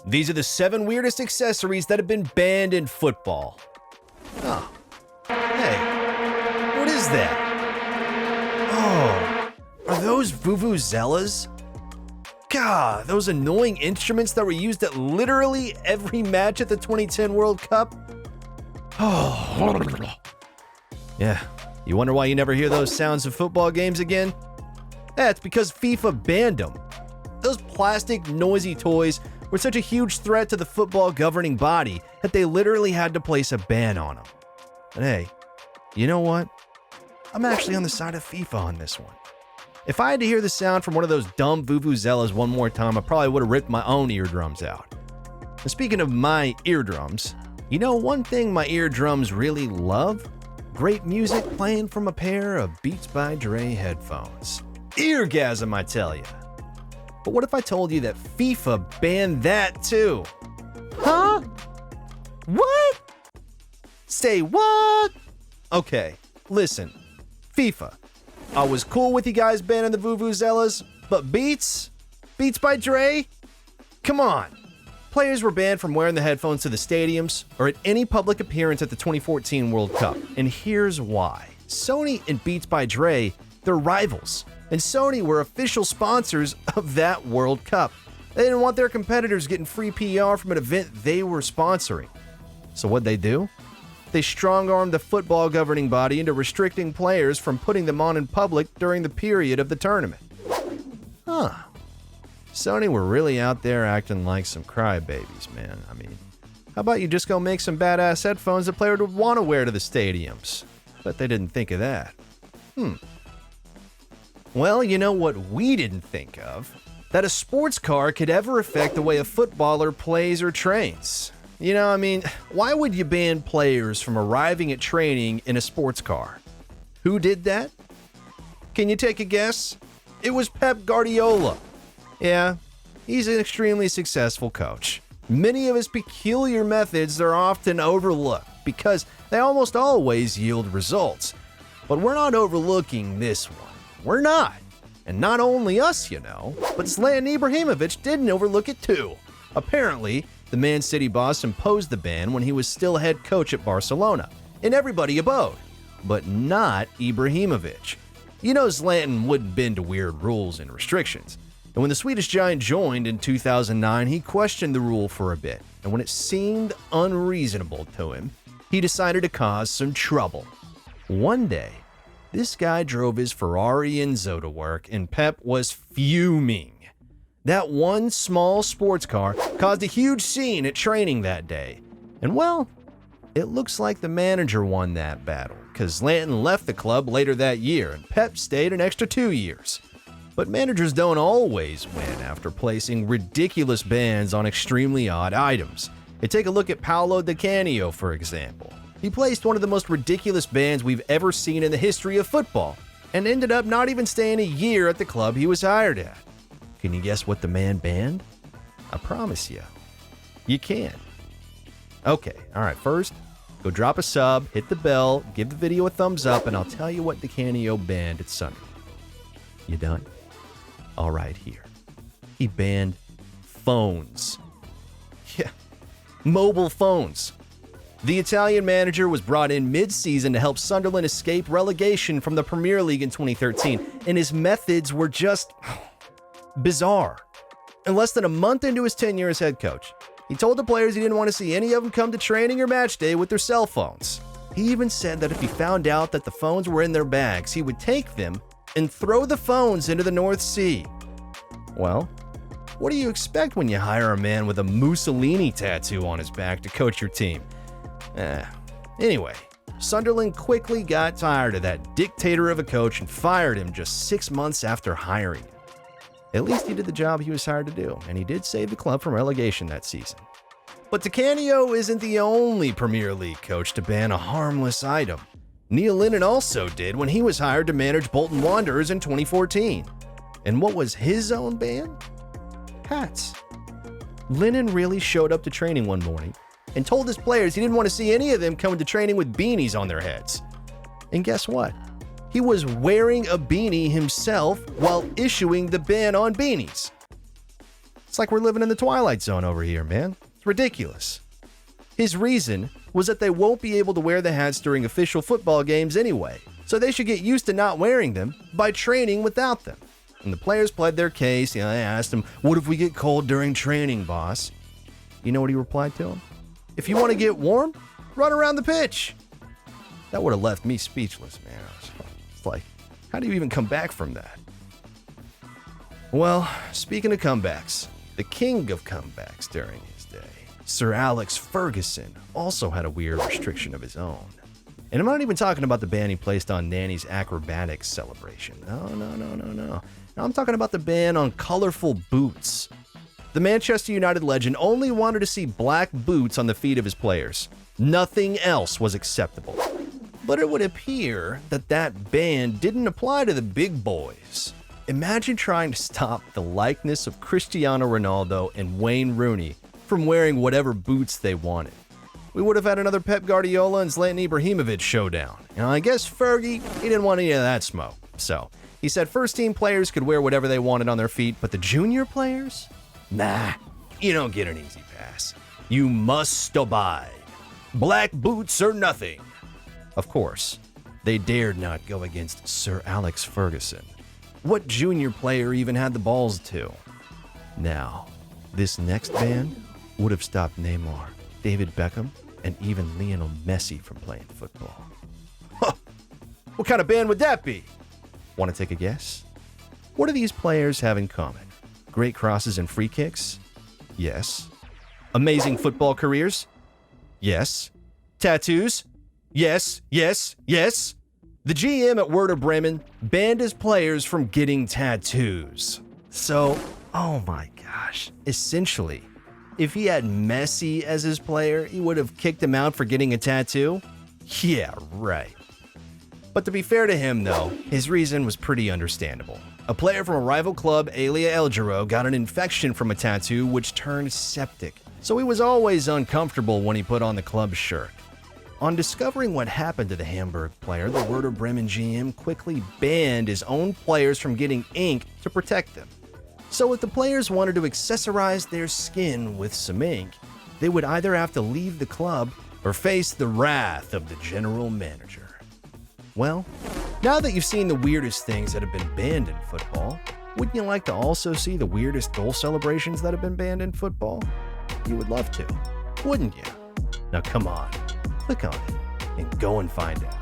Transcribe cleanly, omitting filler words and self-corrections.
These are the 7 weirdest accessories that have been banned in football. Oh. Hey, what is that? Oh, are those vuvuzelas? God, those annoying instruments that were used at literally every match at the 2010 World Cup? Oh. Yeah, you wonder why you never hear those sounds in football games again? That's because FIFA banned them. Those plastic, noisy toys were such a huge threat to the football governing body that they literally had to place a ban on them. But hey, you know what? I'm actually on the side of FIFA on this one. If I had to hear the sound from one of those dumb vuvuzelas one more time, I probably would have ripped my own eardrums out. And speaking of my eardrums, you know one thing my eardrums really love? Great music playing from a pair of Beats by Dre headphones. Eargasm, I tell ya. But what if I told you that FIFA banned that too? Huh? What? Say what? Okay, listen. FIFA. I was cool with you guys banning the vuvuzelas, but Beats by Dre? Come on. Players were banned from wearing the headphones to the stadiums or at any public appearance at the 2014 World Cup, and here's why. Sony and Beats by Dre, they're rivals, and Sony were official sponsors of that World Cup. They didn't want their competitors getting free PR from an event they were sponsoring. So what'd they do? They strong-armed the football governing body into restricting players from putting them on in public during the period of the tournament. Huh. Sony were really out there acting like some crybabies, man. I mean, how about you just go make some badass headphones that players would want to wear to the stadiums? But they didn't think of that. Well, you know what we didn't think of? That a sports car could ever affect the way a footballer plays or trains. You know, I mean, why would you ban players from arriving at training in a sports car? Who did that? Can you take a guess? It was Pep Guardiola. Yeah, he's an extremely successful coach. Many of his peculiar methods are often overlooked because they almost always yield results. But we're not overlooking this one. We're not. And not only us, you know, but Zlatan Ibrahimovic didn't overlook it too. Apparently, the Man City boss imposed the ban when he was still head coach at Barcelona, and everybody abode, but not Ibrahimovic. You know Zlatan wouldn't bend to weird rules and restrictions. And when the Swedish giant joined in 2009, he questioned the rule for a bit, and when it seemed unreasonable to him, he decided to cause some trouble. One day, this guy drove his Ferrari Enzo to work, and Pep was fuming. That one small sports car caused a huge scene at training that day. And well, it looks like the manager won that battle, because Zlatan left the club later that year, and Pep stayed an extra 2 years. But managers don't always win after placing ridiculous bans on extremely odd items. And take a look at Paolo Di Canio, for example. He placed one of the most ridiculous bans we've ever seen in the history of football, and ended up not even staying a year at the club he was hired at. Can you guess what the man banned? I promise you can. Okay, alright, first, go drop a sub, hit the bell, give the video a thumbs up, and I'll tell you what Di Canio banned at Sunday. You done? Alright, here. He banned phones. Yeah, mobile phones. The Italian manager was brought in mid-season to help Sunderland escape relegation from the Premier League in 2013, and his methods were just bizarre. And less than a month into his tenure as head coach, he told the players he didn't want to see any of them come to training or match day with their cell phones. He even said that if he found out that the phones were in their bags, he would take them and throw the phones into the North Sea. Well, what do you expect when you hire a man with a Mussolini tattoo on his back to coach your team? Anyway, Sunderland quickly got tired of that dictator of a coach and fired him just 6 months after hiring him. At least he did the job he was hired to do, and he did save the club from relegation that season. But Di Canio isn't the only Premier League coach to ban a harmless item. Neil Lennon also did when he was hired to manage Bolton Wanderers in 2014. And what was his own ban? Hats. Lennon really showed up to training one morning and told his players he didn't want to see any of them coming to training with beanies on their heads. And guess what? He was wearing a beanie himself while issuing the ban on beanies. It's like we're living in the Twilight Zone over here, man. It's ridiculous. His reason was that they won't be able to wear the hats during official football games anyway, so they should get used to not wearing them by training without them. And the players pled their case. They asked him, "What if we get cold during training, boss?" You know what he replied to him? "If you want to get warm, run around the pitch." That would have left me speechless, man. It's like, how do you even come back from that? Well, speaking of comebacks, the king of comebacks during his day, Sir Alex Ferguson, also had a weird restriction of his own. And I'm not even talking about the ban he placed on Nanny's acrobatics celebration. No. I'm talking about the ban on colorful boots. The Manchester United legend only wanted to see black boots on the feet of his players. Nothing else was acceptable. But it would appear that that ban didn't apply to the big boys. Imagine trying to stop the likeness of Cristiano Ronaldo and Wayne Rooney from wearing whatever boots they wanted. We would have had another Pep Guardiola and Zlatan Ibrahimovic showdown. I guess Fergie, he didn't want any of that smoke. So, he said first-team players could wear whatever they wanted on their feet, but the junior players? Nah, you don't get an easy pass. You must abide. Black boots or nothing. Of course, they dared not go against Sir Alex Ferguson. What junior player even had the balls to? Now, this next ban would have stopped Neymar, David Beckham, and even Lionel Messi from playing football. Huh. What kind of ban would that be? Want to take a guess? What do these players have in common? Great crosses and free kicks? Yes. Amazing football careers? Yes. Tattoos? Yes. The GM at Werder Bremen banned his players from getting tattoos. So, oh my gosh, essentially, if he had Messi as his player, he would have kicked him out for getting a tattoo? Yeah, right. But to be fair to him, though, his reason was pretty understandable. A player from a rival club, Elia El Giro, got an infection from a tattoo which turned septic, so he was always uncomfortable when he put on the club's shirt. On discovering what happened to the Hamburg player, the Werder Bremen GM quickly banned his own players from getting ink to protect them. So if the players wanted to accessorize their skin with some ink, they would either have to leave the club or face the wrath of the general manager. Well, now that you've seen the weirdest things that have been banned in football, wouldn't you like to also see the weirdest goal celebrations that have been banned in football? You would love to, wouldn't you? Now come on, click on it and go and find out.